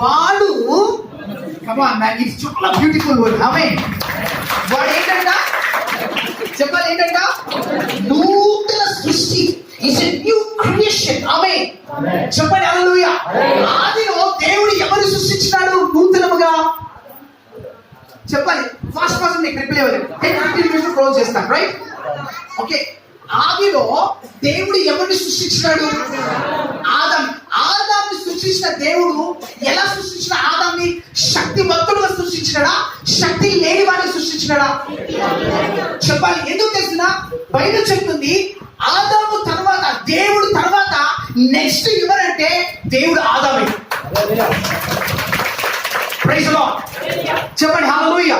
వాడు come on man, ఇది చాలా బ్యూటిఫుల్ వర్డ్. ఆమేన్. వాడు ఏంటంట చెప్పాలి, ఏంటంట నూతన సృష్టి. It's a new creation. ఆమేన్. చెప్పండి హల్లెలూయా. ఆదిలో దేవుడు ఎవరు సృష్టించినాడు నూతనముగా? చెప్పాలి ఫాస్ట్ ఫాస్ట్. నీకు రిప్లై ఇవ్వలేదు, 10-15 నిమిషాలు క్లోజ్ చేస్తాను, రైట్? ఓకే. ఆదిలో దేవుడు ఎవరిని సృష్టించినాడు? ఆదాంని సృష్టించిన దేవుడు ఎలా సృష్టించిన? ఆదాంని శక్తివంతుడుగా సృష్టించినాడా, శక్తి లేని వాడిని సృష్టించినాడా? చెప్పాలి. ఎందుకు తెలిసిన? బైబిల్ చెప్తుంది ఆదాము తర్వాత, దేవుడు తర్వాత నెక్స్ట్ ఎవరంటే దేవుడు ఆదామే. Praise the lord. చెప్పండి హల్లెలూయా.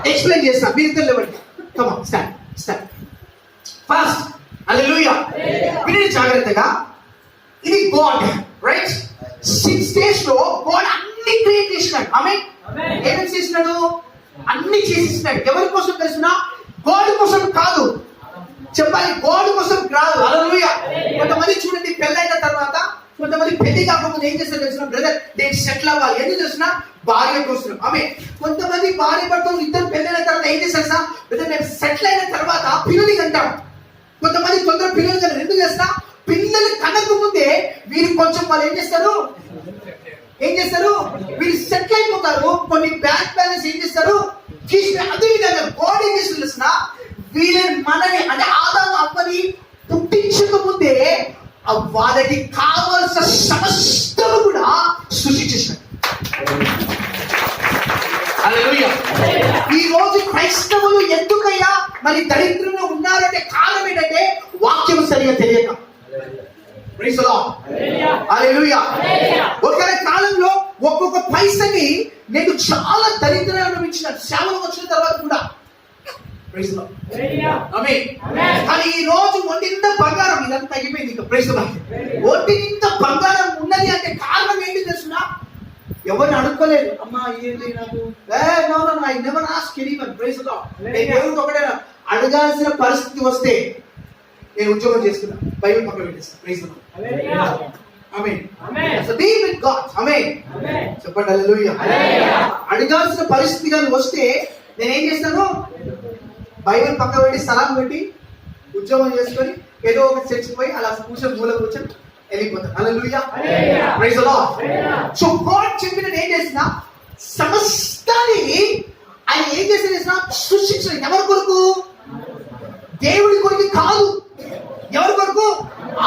ఎక్స్ప్లెయిన్ చేస్తా, మీరు ఇద్దరు లేవండి. Come on, start. ఫస్ట్ హల్లెలూయా. వినండి జాగ్రత్తగా. ఇది గాడ్, రైట్? 6 days లో గాడ్ అన్ని క్రియేట్ చేసినాడు. ఆమేన్. ఏమేమి చేసినాడు? అన్ని చేసినాడు. ఎవరి కోసం తెలుసునా? గాడ్ కోసం కాదు. చెప్పాలి, గాడ్ కోసం కాదు. హల్లెలూయా. కొంతమంది చూడండి, పెళ్ళైన తర్వాత కొంతమంది పెళ్లి కాకపోతే ఏం చేస్తారు తెలుసిన? బ్రదర్ నేను సెటిల్ అవ్వాలి. ఎందుకు తెలిసిన? భార్య కోసం. ఆమె కొంతమంది భార్య భర్తలు ఇద్దరు పెళ్ళైన తర్వాత ఏం చేస్తారు సార్? బ్రదర్ నేను సెటిల్ అయిన తర్వాత పిల్లలు కంటాం. కొంతమంది తొందర పిల్లలు కంటారు. ఎందుకు చేస్తా? పిల్లలు కనక ముందే వీరు కొంచెం వాళ్ళు ఏం చేస్తారు? వీళ్ళు సెటిల్ అయిపోతారు. కొన్ని బ్యాంక్ బ్యాలెన్స్ ఏం చేస్తారు? అదే విధంగా గాడ్ ఏం చేస్తారు తెలిసిన? వీళ్ళని మనని అంటే ఆదాము అవ్వని పుట్టించక ముందే వాళ్ళకి కావలసిన సమస్తము కూడా సృష్టించేసాడు. హల్లెలూయా. ఈ రోజు క్రైస్తవులు ఎందుకయ్యా మరి దరిద్రంగా ఉన్నారంటే కారణం ఏంటంటే వాక్యం సరిగా తెలియక. Praise the Lord. హల్లెలూయా. ఒక కాలంలో ఒక్కొక్క పైసని నేను చాలా దరిద్రంగా అనిపించిన సేవలు వచ్చిన తర్వాత కూడా. Praise the lord. ఆమేన్. కానీ ఈ రోజు ఒంటింత బంగారం, ఇదంతా తగ్గిపోయింది. ఇంకా ప్రైజ్ ది లార్డ్. ఒంటింత బంగారం ఉన్నది అంటే కారణం ఏంటి తెలుసునా? ఎవరిని అడుక్కోలేదు. అమ్మా ఏంటి నాకు I never ask anyone. Praise the lord. నేను దేవుడికి ఒకటే అడగాల్సిన పరిస్థితి వస్తే నేను ఉద్యోగం చేసుకున్నా, బైబిల్ పక్కన పెట్టేస్తా. Praise the lord. ఆమేన్. So be with God. ఆమేన్. చెప్పండి హల్లెలూయా. అడగాల్సిన పరిస్థితి కానీ వస్తే నేను ఏం చేస్తాను? బైబిల్ పక్కన పెట్టి సలాం పెట్టి ఉద్యోగం చేసుకొని ఏదో ఒక చర్చికి పోయి అలా కూర్చొని మూల కూర్చొని వెళ్ళిపోతాను. హల్లెలూయా. Praise the lord. So God చెప్పిన ఏం చేసినా సమస్తాన్ని ఆయన ఏం చేసిన సృష్టించిన ఎవరి కొరకు? దేవుడి కొరకు కాదు. ఎవరి కొరకు?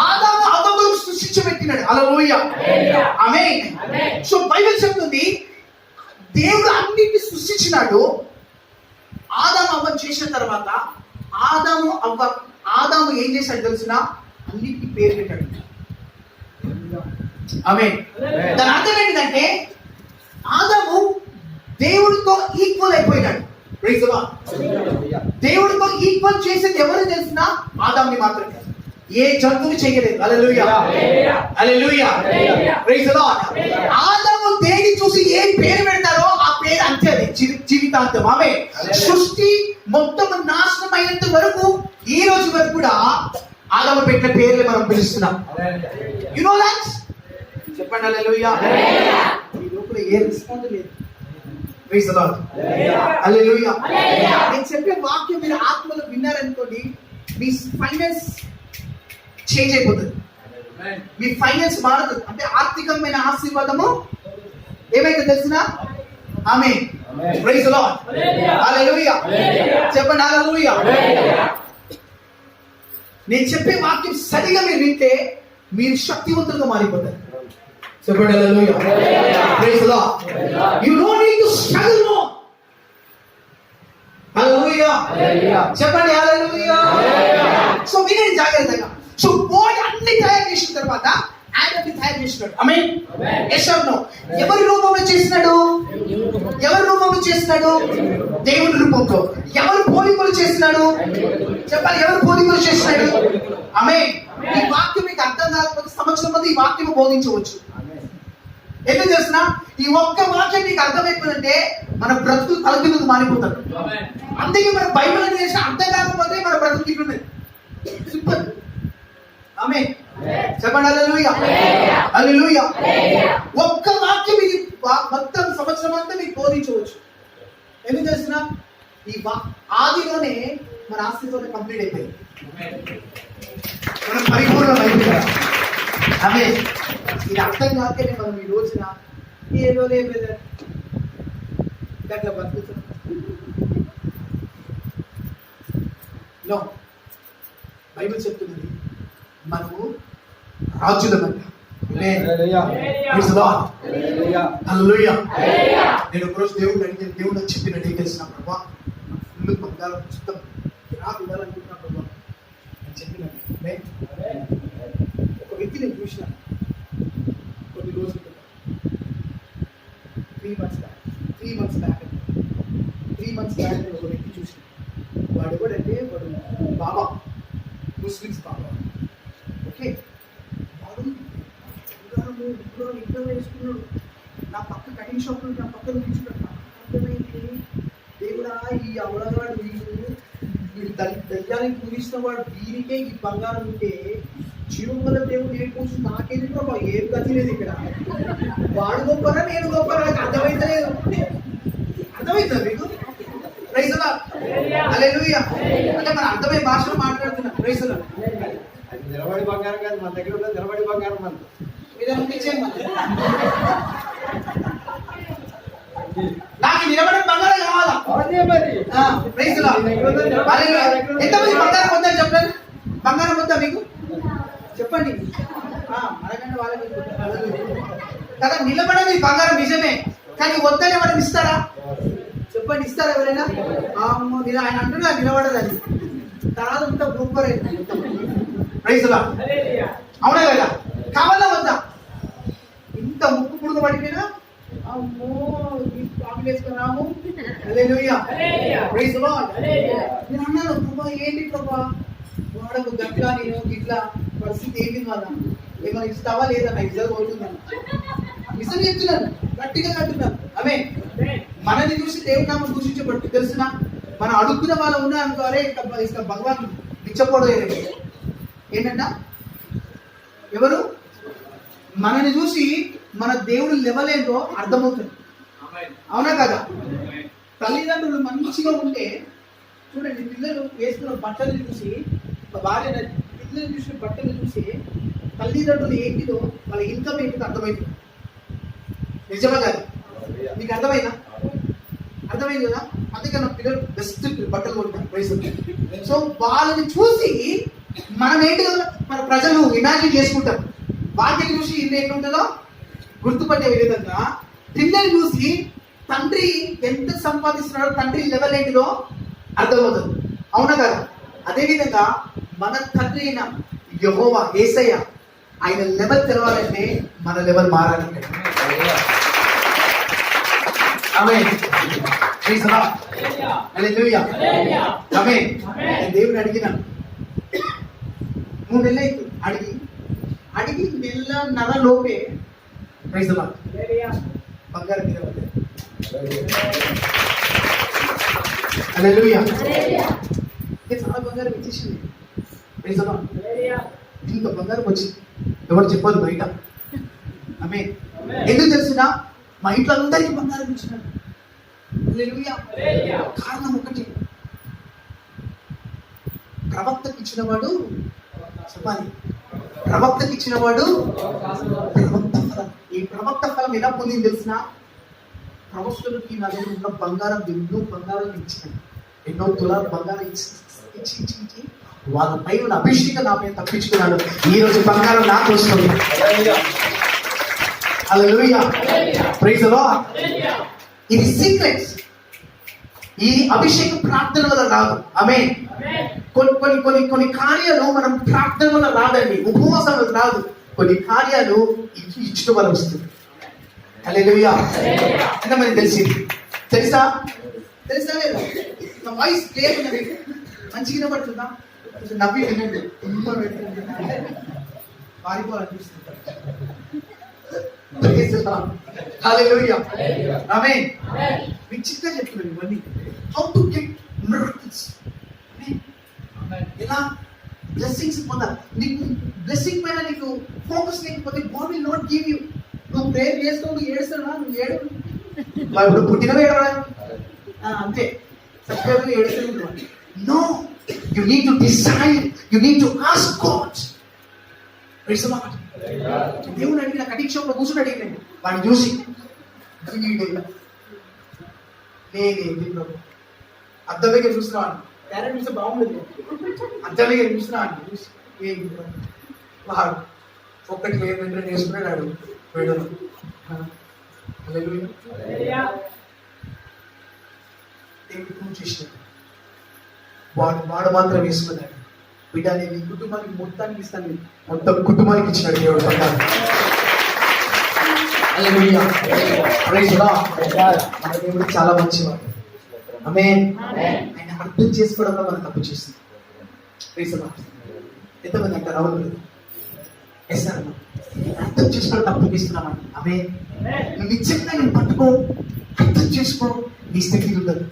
ఆదాము కొరకు సృష్టించబెట్టినాడు. హల్లెలూయా. ఆమేన్. సో బైబిల్ చెప్తుంది దేవుడు అన్నిటిని సృష్టించినాడు. ఆదాము అవ్వ చేసిన తర్వాత ఆదాము ఏం చేశాడు తెలిసిన? అన్నిటికీ పేరు పెట్టాడు. ఆమేన్. దాని అర్థం ఏంటంటే ఆదాము దేవుడితో ఈక్వల్ అయిపోయినాడు. Praise the Lord. దేవుడితో ఈక్వల్ చేసేది ఎవరు తెలిసిన? ఆదాముని మాత్రమే. ఏ జంతువుని చేయలేదు. హల్లెలూయా. హల్లెలూయా. Praise the Lord. ఆదాము దేని చూసి ఏ పేరు పెడతారో ఆ పేరు అంతే, జీవితాంతం. ఆమె సృష్టి మొత్తం నాశనం అయ్యేంత వరకు ఈ రోజు వరకు కూడా ఆదాము పెట్టిన పేర్లు మనం పిలుస్తున్నాం. You know that? చెప్పండి హల్లెలూయా. ఈ లోపల ఏ రెస్పాన్స్ లేదు. Praise the Lord. హల్లెలూయా. నేను చెప్పే వాక్యం మీరు ఆత్మలో విన్నారనుకోండి, మీ ఫైనాన్స్ చేంజ్ అయిపోతుంది. మీ ఫైనాన్స్ మారుతుంది. అంటే ఆర్థికమైన ఆశీర్వాదము ఏమైతే తెలిసిన? ఆమేన్. Praise the Lord. హల్లెలూయా. చెప్పండి హల్లెలూయా. నేను చెప్పే వాక్యం సరిగా మీరు వింటే మీరు శక్తివంతులుగా మారిపోతారు. చెప్పండి హల్లెలూయా. Praise the Lord. You don't need to struggle more. హల్లెలూయా. చెప్పండి హల్లెలూయా. సో వినండి జాగ్రత్తగా. సో గాడ్ అన్ని తయారు చేసిన తర్వాత ఆదాముని తయారు చేసినాడు. ఆమేన్. yes or no? ఎవరి రూపంలో చేసినాడు? దేవుని రూపంలో. ఎవరు పోలికలు చేసినాడు? చెప్పాలి, ఎవరు పోలికలు చేసినాడు? ఆమేన్. ఈ వాక్యం మీకు అర్థం కాకపోతే సంవత్సరం మంది ఈ వాక్యం బోధించవచ్చు. ఎందుకు చేసిన? ఈ ఒక్క వాక్యం నీకు అర్థమైపోయిందంటే మన బ్రతుకులు తలకిందుకు మారిపోతాడు. అందుకే మన బైబిల్ అని చేసిన అర్థం కాకపోతే మన బ్రతుకు ఇట్లున్నది. సింపుల్. ఆమేన్. చెప్పండి హల్లెలూయా. హల్లెలూయా. ఒక్క ఎందుకు తెలిసిన ఆదిలోనే మన ఆశీర్వాదం కంప్లీట్ అయిపోయింది. మనం పరిపూర్ణం అయిపోయింది. అదే ఇది అర్థం కాకనే మనం ఈ రోజున ఏదో లేదు అట్లా బతుకుతున్నాం. బైబిల్ చెప్తున్నది మనము రాజులమంట. నేను ఒకరోజు దేవుడు అడిగితే దేవుడు చెప్పినట్టు ఏం తెలిసిన ప్రభా ఇల్లు బంగారం పుస్తకం నాకు ఇవ్వాలనుకుంటున్నా ప్రభా అని చెప్పినాను. ఒక వ్యక్తి నేను చూసిన కొన్ని రోజులు 3 months బ్యాక్ ఒక వ్యక్తి చూసిన. వాడు ఎవడంటే వాడు బాబా, ముస్లిమ్స్ బాబా. ఓకే, వాడు ఇంట్లో వేసుకున్నాడు. నా పక్క కటింగ్ షాప్ నా పక్కన తీసుకున్నాడు. అర్థమైంది దేవుడా ఈ అవడగాడు వీడు దయ్యానికి పూజిస్తున్న వాడు వీరికే ఈ బంగారం ఉంటే జీవముల దేవుడు ఏ పూజ నాకేది ప్రభావ ఏం గతి లేదు ఇక్కడ. వాడు గొప్పరా నేను గొప్పరా నాకు అర్థమైతలేదు. అర్థమవుతుందా మీకు? Praise the Lord. హల్లెలూయా. అంటే మన అర్థమయ్యే భాషలో మాట్లాడుతున్నాం. Praise the Lord. అది నిలబడి బంగారం కాదు, మన దగ్గర ఉన్న నిలబడి బంగారం మన నాకు నిలబడిన బంగారం కావాలా? Praise the Lord. హల్లెలూయా. ఎంతమంది బంగారం వద్దని చెప్పండి. బంగారం వద్దా మీకు? చెప్పండి. మనకంటే వాళ్ళకి కదా నిలబడేది బంగారం నిజమే, కానీ వద్దని ఎవరైనా ఇస్తారా? చెప్పండి, ఇస్తారా ఎవరైనా? ఆయన అంటున్నా నిలబడదని తాదంతా గొప్పరైంది. Praise the Lord. అవునా కదా? కావాలా వద్దా? ఇంత ముక్కు పుడుగు పడిపోయినా అమ్మో వేసుకున్నాము. హల్లెలూయా. Praise the lord. నేను అన్నాను ప్రభా ఏంటి ప్రభా వాడకు గట్లా నేను ఇట్లా పరిస్థితి ఏంటి వాళ్ళ ఏమైనా ఇస్తావా లేదా? నాకు ఇద్దరు అవుతుందన్న నిజం చెప్తున్నాను, గట్టిగా అంటున్నాను. అవే మనని చూసి దేవుడి నామం దూషించబడుతూ తెలుసునా? మనం అడుగుతున్న వాళ్ళు ఉన్నా అనుకోరే ఇక భగవాన్ ఇచ్చపోవడం ఏంటంట ఎవరు మనని చూసి మన దేవుడు లెవలేదో అర్థమవుతుంది. అవునా కదా? తల్లిదండ్రులు మంచిగా ఉంటే చూడండి, పిల్లలు వేసుకున్న బట్టలు చూసి భార్య పిల్లలు చూసిన బట్టలు చూసి తల్లిదండ్రులు ఏంటిదో వాళ్ళ ఇన్కమ్ ఏంటిదో అర్థమవుతుంది. నిజమా కాదు? మీకు అర్థమైందా? అర్థమైంది కదా? అందుకే నా పిల్లలు బెస్ట్ బట్టలు కొంటారు ప్రైస్. సో వాళ్ళని చూసి మనం ఏంటిదో మన ప్రజలు ఇమాజిన్ చేసుకుంటారు. వాటిని చూసి ఇల్లు ఎట్లుంటుందో గుర్తుపట్టే విధంగా పిల్లలు చూసి తండ్రి ఎంత సంపాదిస్తున్నాడో తండ్రి లెవెల్ ఏంటిదో అర్థమవుతుంది. అవునా కదా? అదేవిధంగా మన తండ్రి అయిన యెహోవా యేసయ్య ఆయన లెవెల్ తెలవాలంటే మన లెవెల్ మారాలంటే. ఆమేన్. Praise the Lord. హల్లెలూయా. ఆమేన్. దేవుని అడిగినాను 3 నెలలు అడిగి నెలన్నర లోపే ప్రైజ్ ది లార్డ్ బంగారం మీద పడ్డాడు. హల్లెలూయా. చాలా బంగారం ఇచ్చేసింది. Praise the lord. ఇంత బంగారం వచ్చింది ఎవరు చెప్పదు బయట. ఆమేన్. ఎందుకు తెలిసిన? మా ఇంట్లో అందరికీ బంగారం ఇచ్చినాడు. హల్లెలూయా. కారణం ఒకటి, ప్రవక్తకి ఇచ్చినవాడు చెప్పాలి. ప్రవక్తకి ఇచ్చినవాడు ప్రవక్త ఫలం. ఈ ప్రవక్త ఫలం ఎలా పొందింది తెలిసిన? ప్రవక్తులకి నా దగ్గర ఉన్న బంగారం ఎన్నో బంగారం ఇచ్చినాడు. ఎన్నో తులాలు బంగారం ఇచ్చి వాళ్ళ పై ఉన్న అభిషేకం నా పైన తప్పించుకున్నాడు. ఈ రోజు బంగారం నాకు వస్తుంది. హల్లెలూయా. Praise the Lord. ఇది సీక్రెట్స్. ఈ అభిషేకం ప్రార్థన వల్ల రాదు. ఆమేన్. కొన్ని కార్యాలు మనం ప్రార్థన వల్ల రాదండి, ఉపవాసం వల్ల రాదు. కొన్ని కార్యాలు ఇచ్చడం వల్ల వస్తుంది. హల్లెలూయా. అంటే మనకి తెలిసింది తెలుసా లేదా? నా వాయిస్ క్లియర్ ఉన్నది, మంచిగా వినపడుతుందా? నవ్వి వినండి. పారిపోవాలనిపిస్తుంది. హల్లెలూయా. ఆమేన్. మీకు చిన్నగా చెప్తున్నాను ఇవన్నీ. How to get miracles. ఎలా బ్లెస్సింగ్స్ పొందాలి. నీకు బ్లెస్సింగ్ పైన నీకు ఫోకస్ లేకపోతే God will not give you. నువ్వు ప్రేయర్ చేసుకో, నువ్వు ఏడుస్తావా? నువ్వు ఏడు ఇప్పుడు పుట్టినవే ఏడవడా? అంతే సబ్స్క్రైబర్ ఏడుస్తుంది. No, you need to decide, you need to ask God. Praise the lord. దేవుడు అడిగిన కటింగ్ షాప్ లో కూర్చుని అడిగినాడు వాడిని చూసి, అద్దం దగ్గర చూస్తున్నాను, పేరెంట్ చూస్తే బాగుండదు, అద్దం దగ్గర చూస్తున్నాను చూసి వాడు ఒక్కటి లేదంటే నేర్చుకున్నాడు వీడను. దేవుడు ప్రూవ్ చేసినాడు. వాడు మాత్రం వేసుకున్నాడు. బిడ్డ నేను ఈ కుటుంబానికి మొత్తానికి ఇస్తాను, మొత్తం కుటుంబానికి ఇచ్చినాడు దేవుడు. హల్లెలూయా. Praise Lord. మన దేవుడు చాలా మంచివాడు. ఆమేన్. ఆయన అర్థం చేసుకోవడంలో మనం తప్పు చేస్తుంది. Praise lord. ఎంతమంది అంటారు అవును? ఎస్ సార్, అర్థం చేసుకోవడం తప్పు చేస్తున్నామండి. ఆమేన్. నువ్వు నిజంగా నేను పట్టుకో, అర్థం చేసుకో, నీ స్థితి ఉండదు.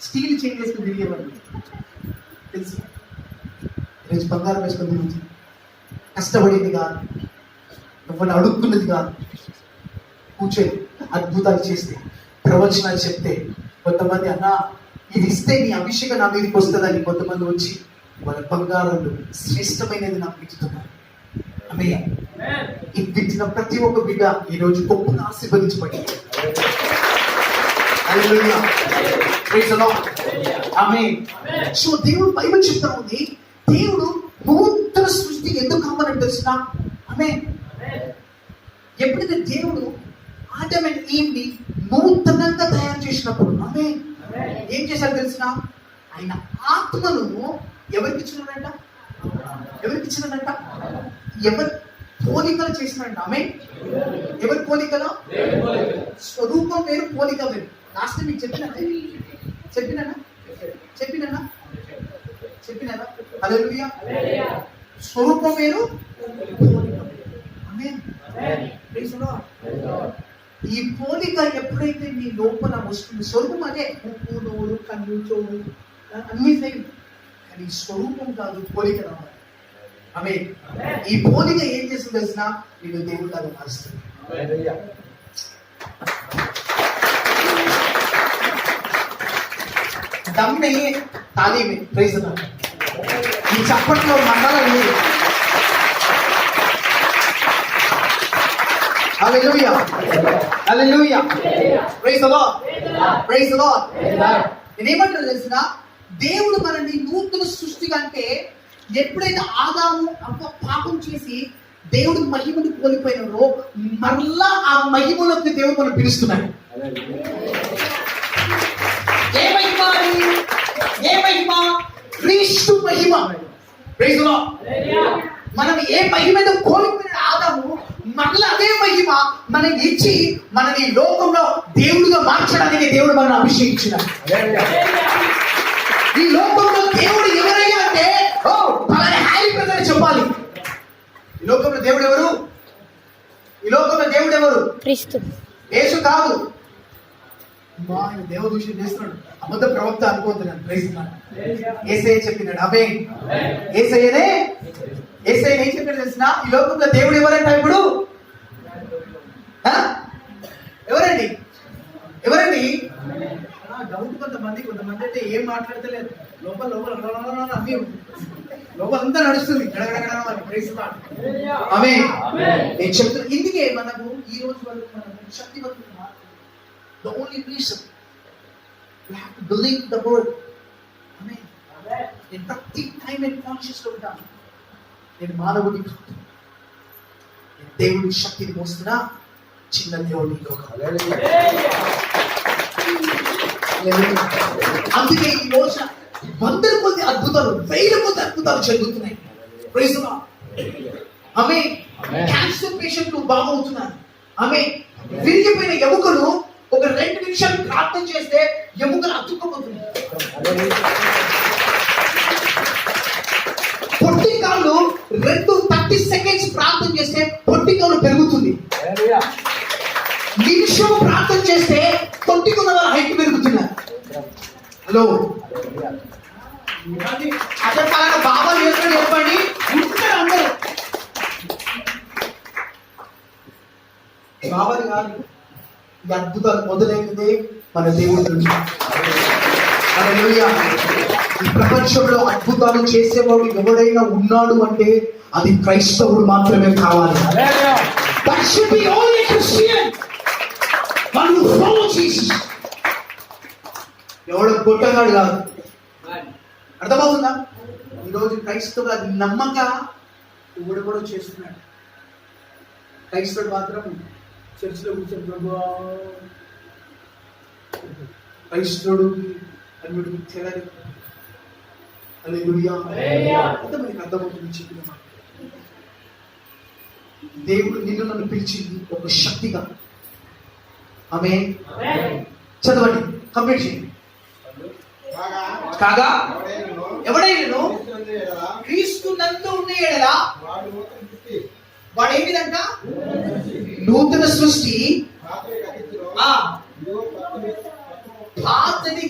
స్టీల్ చేంజ్ చేసుకుని తిరిగేవాడు తెలుసు. ఈరోజు బంగారం వేసుకొని తిరుగుతుంది. కష్టపడేది కాదు, నువ్వు అడుక్కున్నది కాదు. కూర్చొని అద్భుతాలు చేస్తే, ప్రవచనాలు చెప్తే, కొంతమంది అన్నా ఇది ఇస్తే నీ అభిషేకం నా మీదకి వస్తుందని కొంతమంది వచ్చి వాళ్ళ బంగారాలు శ్రేష్టమైనది నాకు ఇస్తున్నారు. ఆమేన్. ఇది ఇచ్చిన ప్రతి ఒక్క బిడ్డ ఈరోజు గొప్పగా ఆశీర్వదించబడింది. హల్లెలూయా. Praise the lord. ఆమేన్. సో దేవుడు బైబిల్ చెప్తా ఉంది, దేవుడు నూతన సృష్టి ఎందుకు కావాలని తెలుసునా? ఆమేన్. ఎప్పుడైతే దేవుడు ఆదమ్ అండ్ ఈవ్ ని నూతనంగా తయారు చేసినప్పుడు, ఆమేన్, ఏం చేశారు తెలిసిన? ఆయన ఆత్మను ఎవరికి ఇచ్చినాడంట? ఎవరికి ఇచ్చినాడంట? ఎవరి పోలికలు చేసినాడంట. ఆమేన్. ఎవరి పోలికలు? స్వరూపం వేరు, పోలిక వేరు. లాస్ట్ మీకు చెప్పినానా? హల్లెలూయా. స్వరూపం వేరు, పోలిక వేరు. ఆమేన్. Praise the Lord. ఈ పోలిక ఎప్పుడైతే నీ లోపల వస్తుంది, స్వరూపం అదే, ముక్కు, నోరు, కన్ను, చెవులు అన్ని సేమ్, కానీ స్వరూపం కాదు, పోలిక రావాలి. ఆమేన్. ఈ పోలిక ఏం చేస్తుంది తెలిసిన? నేను దేవుడు లాగా మారుస్తుంది. దమ్మే తాలీమే. Praise the Lord. ఈ చప్పట్లో మండల లేదు. హల్లెలూయా. హల్లెలూయా. Praise the Lord. Praise the Lord. నేనేమంటాను తెలిసిన? దేవుడు మనల్ని నూతన సృష్టి కంటే ఎప్పుడైతే ఆదాము అవ్వ పాపం చేసి దేవుడు మహిమను కోల్పోయినారో, మరలా ఆ మహిమలోకి దేవుడు మనం పిలుస్తున్నాడు. ఏ మహిమ? ఏ మహిమ? క్రీస్తు మహిమ. Praise the lord. మనం ఏ మహిమను కోల్పోయిన ఆదాము, మరలా అదే మహిమ మనం ఇచ్చి మనని లోకంలో దేవుడుగా మార్చడానికి దేవుడు మనల్ని అభిషేకించినాడు. ఈ లోకంలో దేవుడు ఎవరయ్యా అంటే, ఓ పలానా హ్యారీ బ్రదర్ చెప్పాలి. ఈ లోకంలో దేవుడు ఎవరు? ఈ లోకంలో దేవుడు ఎవరు? క్రీస్తు. యేసు కాదు. దేవుడు విషయం చేస్తున్నాడు, అబద్ధ ప్రవక్త అనుకుంటున్నాను. Praise the lord. యేసయ్య చెప్పినాడు. ఆమేన్. యేసయ్యనే ఏం చెప్పాడు తెలిసిన? ఈ లోకంలో దేవుడు ఎవరంట? ఇప్పుడు ఎవరండి? డౌట్ కొంతమంది అయితే ఏం మాట్లాడతలేదు. లోపల అన్ని లోపలంతా నడుస్తుంది. ఆమేన్. నేను చెప్తున్నా, ఇందుకే మనకు ఈ రోజు వరకు మనకు శక్తివంతులు. The only reason we have to believe the word. Amen. నేను ప్రతి టైం నేను కాన్షియస్ గా ఉంటాను. నేను మానవుడి కాదు, నేను దేవుడి శక్తిని మోస్తున్నా. చిన్న దేవుడి అందుకే ఈ రోజు వందల కొద్ది అద్భుతాలు, వేల కొద్ది అద్భుతాలు జరుగుతున్నాయి. Praise the lord. Amen. Cancer పేషెంట్లు బాగవుతున్నారు. ఆమేన్. విరిగిపోయిన ఎముకలు ఒక 2 నిమిషాలు ప్రార్థన చేస్తే ఎముకలు అతుక్కోబోతున్నాయి. పొట్టి కాళ్ళు 30 సెకండ్స్ ప్రార్థన చేస్తే పొట్టి కాళ్ళు పెరుగుతుంది. నిమిషం ప్రార్థన చేస్తే పొట్టికున్న వాళ్ళ హైట్ పెరుగుతున్నారు. హలో, అదే పలానా బాబా చేస్తాడు చెప్పండి, ఉంటారు అందరూ. బాబాది కాదు, ఈ అద్భుతాలు మొదలైనదే మన దేవుడి నుంచి. హల్లెలూయా. ఈ ప్రపంచంలో అద్భుతాలు చేసేవాడు ఎవడైనా ఉన్నాడు అంటే అది క్రైస్తవుడు మాత్రమే కావాలి. That should be only a Christian. One who follows Jesus. ఎవడు గొట్టగాడు కాదు. అర్థమవుతుందా? ఈరోజు క్రైస్తవులు అది నమ్మక ఎవడు కూడా చేస్తున్నాడు. క్రైస్తవుడు మాత్రం చర్చిలో కూర్చొని ప్రభువా క్రైస్తవుడు అన్నిటి తెలియదు. హల్లెలూయా. మనకి అర్థమవుతుంది చెప్పిన మాట. దేవుడు నిన్ను నన్ను పిలిచింది ఒక శక్తిగా. ఆమేన్. చదవండి, కంప్లీట్ చేయండి. కాగా ఎవడైనా క్రీస్తు నందు ఉన్న ఎడల వాడు ఏమిదంట? నూతన సృష్టి. పాతది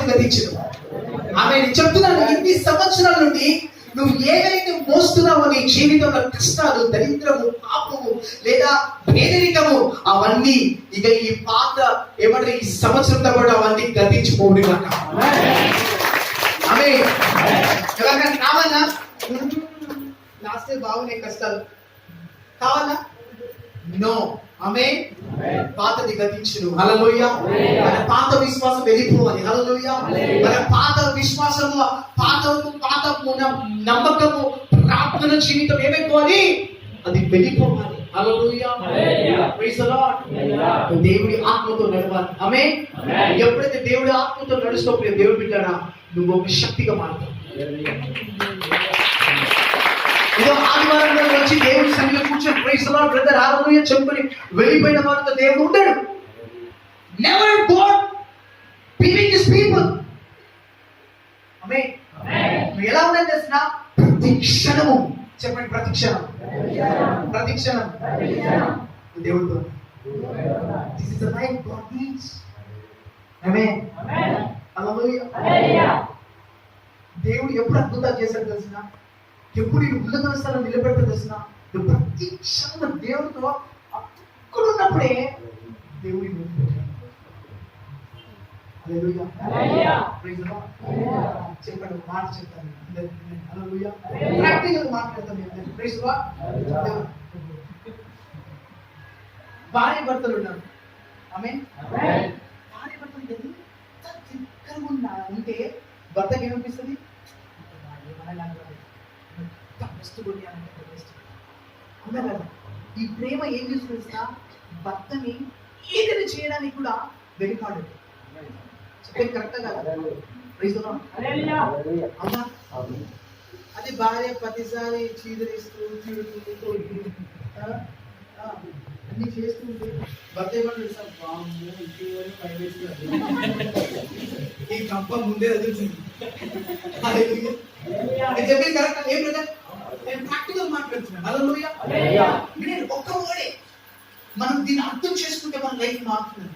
గతించదు. ఆమె చెప్తున్నాను, ఇన్ని సంవత్సరాల నుండి నువ్వు ఏదైతే మోస్తున్నావో నీ జీవితంలో కష్టాలు, దరిద్రము, పాపము లేదా పేదరికము, అవన్నీ ఇక ఈ పాత ఏమంటే ఈ సంవత్సరంతో కూడా అవన్నీ గతించిపోడు కాక. ఆమె ఎవరికైనా కావాలా? లాస్ట్ బాగున్నాయి కష్టాలు కావాలా? నో. ఆమె పాతది గతించును. హల్లెలూయా. మన పాత విశ్వాసం వెళ్ళిపోవాలి. హల్లెలూయా. మన పాత విశ్వాసము, పాత నమ్మకము, ప్రార్థన జీవితం ఏమైపోవాలి? అది వెళ్ళిపోవాలి. హల్లెలూయా. Praise the Lord. దేవుడి ఆత్మతో నడవాలి. ఆమేన్. ఎప్పుడైతే దేవుడి ఆత్మతో నడుస్తున్నప్పుడు దేవుడు బిడ్డనా నువ్వు ఒక శక్తిగా మారుతావు. ఏదో ఆదివారంలో వచ్చి దేవుడి సన్నిధిలో కూర్చొని ప్రైజ్ ది లార్డ్ బ్రదర్ హల్లెలూయా చెప్పుకొని వెళ్ళిపోయిన వారితో దేవుడు ఉంటాడు. Never God being his people. ఆమేన్. నువ్వు ఎలా ఉండాలి తెలుసా? ప్రతి క్షణము చెప్పండి, ప్రతి క్షణం, ప్రతి క్షణం దేవుడితో. This is the life God needs. ఆమేన్. హల్లెలూయా. దేవుడు ఎప్పుడు అద్భుతాలు చేశాడు తెలుసా? ఎప్పుడు ఈ ఉన్నత స్థలం నిలబెట్టదు తెలుసిన? ప్రతి క్షణం దేవుడితో అక్కడ ఉన్నప్పుడే దేవుడి చెప్పండి, మాట చెప్తాను. ప్రాక్టికల్ మాట్లాడతాను. భార్య భర్తలు ఉన్నారు. ఆమేన్. భార్య భర్తలు ఎంత చిక్కగా ఉన్నా ఉంటే భర్తకి ఏమనిపిస్తుంది? ఈ ప్రేమ ఏం చూసుకొస్తా భర్తని ఏదైనా చేయడానికి కూడా వెనుకాడు. కరెక్ట్ కదా? అది భార్య ప్రతిసారి చీదరిస్తూ తిడుతూ అన్ని చేస్తుంటే భర్త ఏమన్నా సార్ బాగు ఇంకేమని పైవేస్తున్నారు. ఈ కంప ముందే వదులుతుంది. చెప్పేది కరెక్ట్. ఏం లేదా? నేను ప్రాక్టికల్ మాట్లాడుతున్నాను. హల్లెలూయా. నేను ఒక్క వర్డే మనం దీన్ని అర్థం చేసుకుంటే మన లైఫ్ మారుతుంది.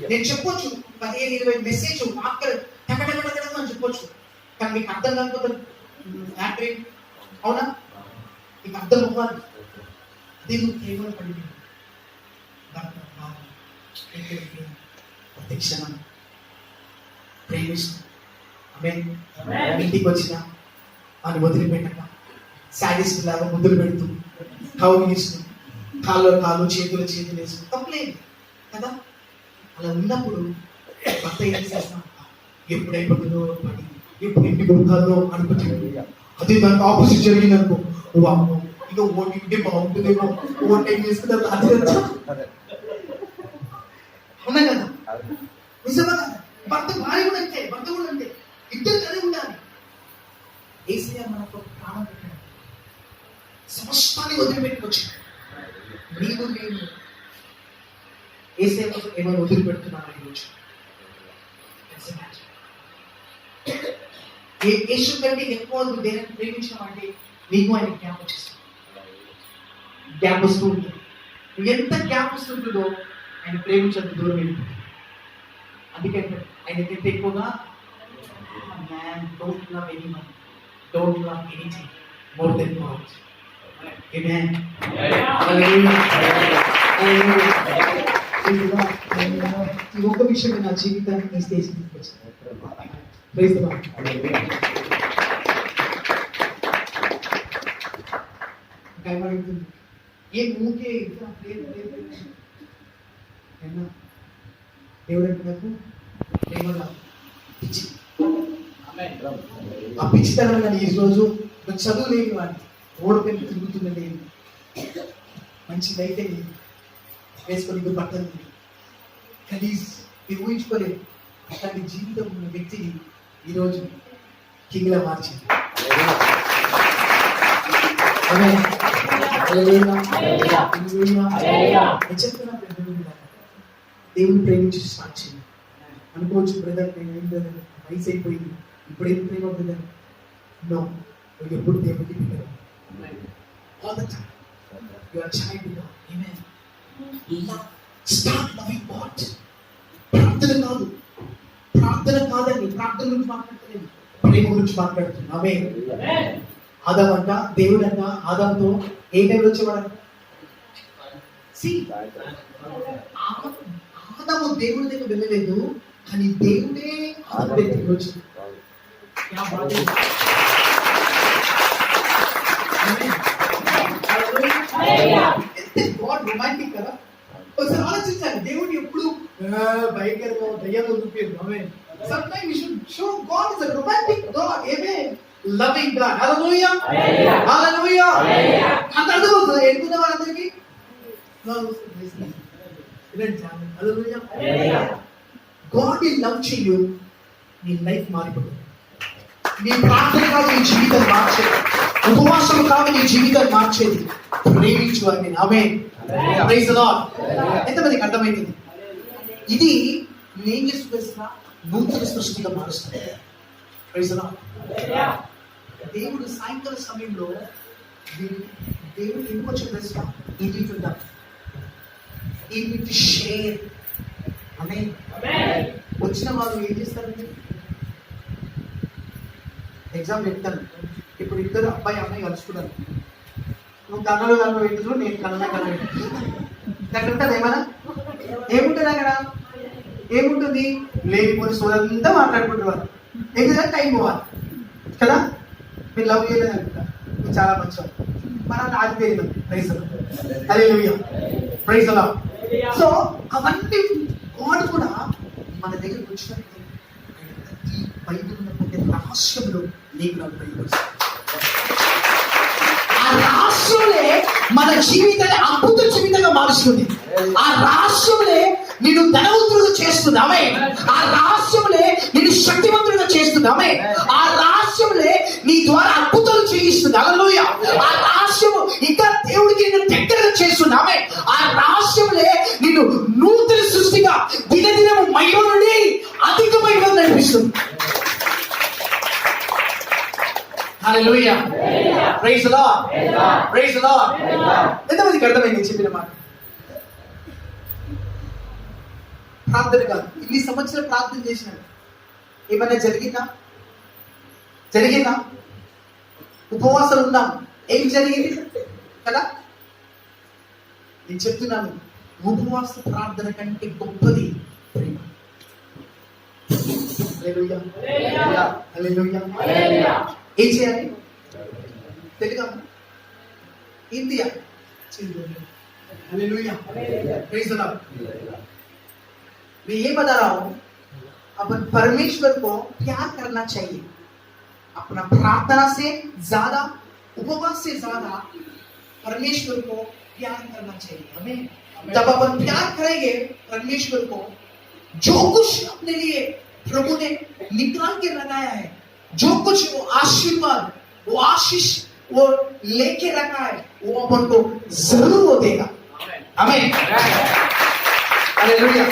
నేను చెప్పొచ్చు 15-20 మెసేజ్ మాట్లాడు టకటకటకటం అని చెప్పొచ్చు, కానీ మీకు అర్థం కాకపోతే అవునా? మీకు అర్థం అవ్వాలి. అది నువ్వు కేవలం పడింది ప్రతి క్షణం ప్రేమిస్తూ. ఆమేన్. ఇంటికి వచ్చిన అని వదిలిపెట్టక సాడిస్ట్ లాగా ముద్దులు పెడుతూ కౌగిలిస్తూ కాళ్ళు కాళ్ళు చేతులు వేస్తూ తప్పలేదు కదా? అలా ఉన్నప్పుడు భర్త ఏం చేస్తాం? ఎప్పుడైపోతుందో పడి ఎప్పుడు ఇంటికి ఉంటాలో అనుకుంటుంది. అదే దానికి ఆపోజిట్ జరిగింది అనుకో, నువ్వు అమ్మో ఇక ఓటు ఇంటే బాగుంటుందేమో, ఓటు ఏం చేసుకుంటారు అది అవునా కదా? నిజమా? భర్త భార్య కూడా అంతే, భర్త కూడా అంతే. ఇద్దరు కలిగి ఉండాలి. ఏసయ్య మనకు ప్రాణం పెట్టాడు, సమస్తాన్ని వదిలిపెట్టుకోవచ్చు. నీవు నేను ఏసయ్య కోసం ఏమైనా వదిలిపెడుతున్నాను ఈరోజు. యేసు కంటే ఎక్కువ నువ్వు దేనిని ప్రేమించావంటే నీకు ఆయన గ్యాప్ వచ్చేస్తుంది. గ్యాప్ వస్తూ ఉంటుంది. నువ్వు ఎంత గ్యాప్ వస్తుంటుందో ఆయన ప్రేమించేంత దూరం వెళ్ళిపోతుంది. అందుకే ఆయన ఎంత ఎక్కువగా don't love anyone, don't love anything more than God. ఆమేన్. హల్లెలూయా. హల్లెలూయా. విషయమే నా జీవితాన్ని ఈ స్టేజ్ తీసుకొచ్చింది. Praise the Lord. భయపడుతుంది ఏ ఊకే ఇంకా దేవుడు నాకు ప్రేమగా పిచ్చి, ఆ పిచ్చితనం కానీ ఈ రోజు చదువు లేని వాడిని ఓడిపోయి తిరుగుతున్న నేను మంచి అయితే వేసుకొని బట్టలు కలీజ్ మీరు ఊహించుకోలేదు. అట్లాంటి జీవితం ఉన్న వ్యక్తిని ఈరోజు కింగ్లా మార్చింది. దేవుని ప్రేమించి స్టార్ట్ చేయండి. అనుకోవచ్చు బ్రదర్ నేను ఏం బ్రదర్ వయసు అయిపోయింది ఇప్పుడు ఏం ప్రేమ బ్రదర్. నో, నువ్వు ఎప్పుడు దేవుడికి బిడ్డవు. All the time you are a child of God. Amen. Love. Start loving God. ప్రార్థన కాదండి, ప్రార్థన గురించి మాట్లాడలేదు, ప్రేమ గురించి మాట్లాడుతున్నాం. ఆమేన్. ఆదాం అంట దేవుడు అంట ఆదాంతో ఏ టైంలో వచ్చేవాడు? ఆదాము దేవుడి దగ్గర వెళ్ళలేదు, కానీ దేవుడే ఆదాము దగ్గరికి వచ్చాడు. రొమాంటిక్ కదా. ఒకసారి ఆలోచించాలి, దేవుడు ఎప్పుడు భయంకరంగా దయ్యాలు చూపించారు. ఆమేన్. Sometimes we should show God is a romantic God. Amen. Loving God. Hallelujah. Hallelujah. అంత అర్థమవుతుంది ఎన్నుకున్న వాళ్ళందరికీ. Hallelujah. God will love you. నీ లైఫ్ మారిపోతుంది. నీ ప్రార్థన కాదు నీ జీవితం మార్చేది, ఉపవాసం కాదు నీ జీవితం మార్చేది, ప్రేమించు అని. ఆమేన్. Praise the Lord. ఎంతమందికి అర్థమైంది? ఇది నేను చేస్తున్నా నూతన సృష్టిగా మారుస్తుంది. Praise the lord. దేవుడు సాయంకాల సమయంలో దేవుడు ఎందుకు వచ్చి తెలుసా? ఇది షేర్ అనే వచ్చిన వాళ్ళు ఏం చేస్తారండి? ఎగ్జాంపుల్ చెప్తాను. ఇప్పుడు ఇద్దరు అబ్బాయి అమ్మాయి కలుసుకున్నారు. నువ్వు కన్నలు పెట్టుకున్నావు, నేను కన్నల అక్కడ ఉంటుంది. ఏమన్నా ఏముంటుంది అక్కడ? ఏముంటుంది? లేనిపోని సోదంతా మాట్లాడుకుంటున్నారు. ఎందుకంటే టైం పోవాలి కదా. మీరు లవ్ చేయలేదు అనుకుంటా, మీరు చాలా మంచివారు. మనం ఆగిపోయింది. Praise hallelujah. Praise the lord. So అవన్నీ గాడ్ కూడా మన దగ్గరకు వచ్చినప్పుడు ప్రతి బైబిల్ ఉన్న ప్రతి రహస్యంలో నీకు నాకు బయలుపరుస్తాడు. ఆ రహస్యంలే మన జీవితాన్ని అద్భుత జీవితంగా మారుస్తుంది. ఆ రహస్యంలే నిన్ను ధనవంతులుగా చేస్తుంది. ఆమేన్. ఆ రహస్యంలే నిన్ను శక్తివంతులుగా చేస్తుంది. ఆమేన్. ఆ రహస్యంలే నీ ద్వారా అద్భుతాలు చేయిస్తుంది. హల్లెలూయా. ఆ రహస్యం ఇంకా దేవుడికి నిన్ను దగ్గరగా చేస్తుంది. ఆమేన్. ఆ రహస్యంలే నిన్ను నూతన సృష్టిగా దినదినము మహిమ నుండి అధిక మహిమ నడిపిస్తుంది. హల్లెలూయా. Praise the Lord. Praise the Lord. ఎంతమందికి అర్థమైంది చెప్పిన మాట? ప్రార్థన కాదు. ఇన్ని సంవత్సరాలు ప్రార్థన చేసినాడు, ఏమన్నా జరిగిందా? ఉపవాసాలు ఉన్నాం, ఏం జరిగింది కదా? నేను చెప్తున్నాను, ఉపవాస ప్రార్థన కంటే గొప్పది ప్రేమ. హల్లెలూయా. హల్లెలూయా. ఏం చేయాలి? తెలుగా ఇండియా. హల్లెలూయా. Praise the Lord. मैं ये बता रहा हूं, अपन परमेश्वर को प्यार करना चाहिए. अपना प्रार्थना से ज्यादा, उपवास से ज्यादा परमेश्वर को प्यार करना चाहिए. हमें जब अपन प्यार करेंगे परमेश्वर को, जो कुछ अपने लिए प्रभु ने निकाल के लगाया है, जो कुछ वो आशीर्वाद, वो आशीष वो लेके रखा है, वो अपन को जरूर वो देगा. आमीन. हालेलुया.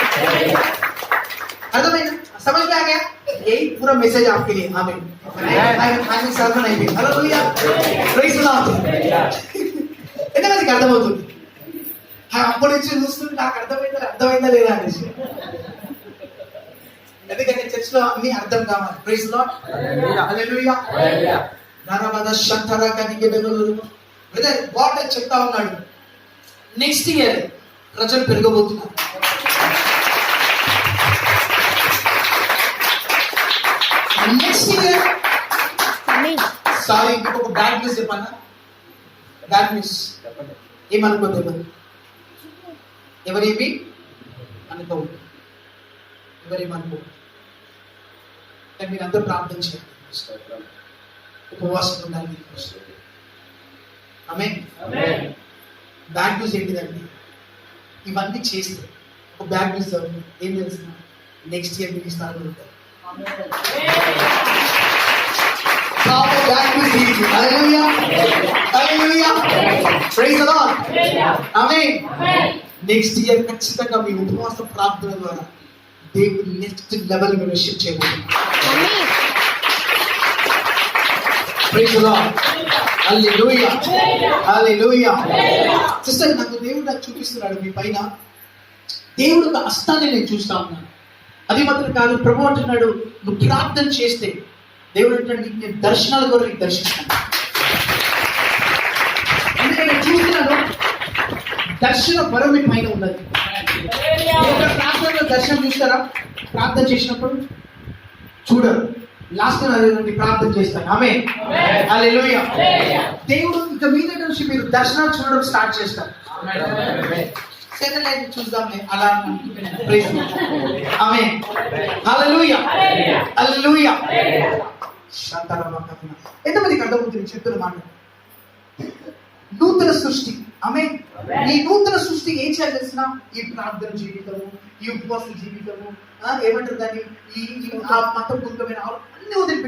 अर्थమైందా? समझ में आ गया? यही पूरा मैसेज आपके लिए. आमीन. आमीन. सर्वन नहीं. हालेलुया. Praise the Lord. ఎంతమందికి అర్థమవుతుంది? అప్పటి నుంచి చూస్తుంటే నాకు అర్థమైందా లేదా అనేసి. ఎందుకంటే చర్చ్ లో అన్ని అర్థం కావాలి. Praise the Lord. హల్లెలూయా. నారాబాద శంతరా కనికే బెంగళూరు బ్రదర్ గాడ్ చెప్తా ఉన్నాడు, నెక్స్ట్ ఇయర్ ప్రజలు పెరగబోతున్నారు. నెక్స్ట్ ఇయర్ సారీ ఇంకొక బ్యాడ్ న్యూస్ చెప్పాలా? బ్యాడ్ న్యూస్ ఏమనుకోలేదు. ఎవరేమి అనుకోవు, ఎవరేమనుకో. మీరు అందరూ ప్రార్థన చేయండి, ఉపవాసం ఉండాలి. ఆమేన్. బ్యాడ్ న్యూస్ ఏంటిదండి? ఇవన్నీ చేస్తే ఒక బ్యాడ్ న్యూస్ ఏం తెలుసు, నెక్స్ట్ ఇయర్ మీకు స్థానంలో ఉంటారు. బ్యాడ్ న్యూస్ ఏంటి? హల్లెలూయా, హల్లెలూయా, ప్రైజ్ ది లార్డ్. ఆమేన్. నెక్స్ట్ ఇయర్ ఖచ్చితంగా మీ ఉపవాస ప్రార్థన ద్వారా దేవుని నెక్స్ట్ లెవెల్ మీరు షిఫ్ట్ చేయబోతున్నారు. Praise the Lord. హల్లెలూయా, హల్లెలూయా. సిస్టర్, నాకు దేవుడు నాకు చూపిస్తున్నాడు మీ పైన. దేవుడు ఒక హస్తాన్ని నేను చూస్తా ఉన్నాను. అది మాత్రం కాదు, ప్రభు అంటున్నాడు నువ్వు ప్రార్థన చేస్తే దేవుడు అంటాడు నీకు నేను దర్శనాల ద్వారా నీకు దర్శిస్తాను. ఎందుకంటే నేను చూస్తున్నాను దర్శన వరం మీ పైన ఉన్నది. ప్రార్థనలో దర్శనం చూస్తారా? ప్రార్థన చేసినప్పుడు చూడరు, లాస్ట్ అదేనండి ప్రార్థన చేస్తాను. ఆమేన్, హల్లెలూయా. దేవుడు ఇక మీద నుంచి మీరు దర్శనాలు చూడడం స్టార్ట్ చేస్తారు. సెకండ్ చూద్దాంలే అలా ఆమేన్, హల్లెలూయా, హల్లెలూయా. ఎంతమందికి అర్థమవుతుంది చెప్తున్న మాట? నూతన సృష్టి. ఆమేన్. ఈ నూతన సృష్టి ఏం చేయాలి తెలిసిన? ఈ ప్రార్థన జీవితము, ఈ ఉపవాస జీవితము, ఏమంటారు దాన్ని, ఈ మతపూర్వకమైన అన్ని వదిలిపెట్టారు.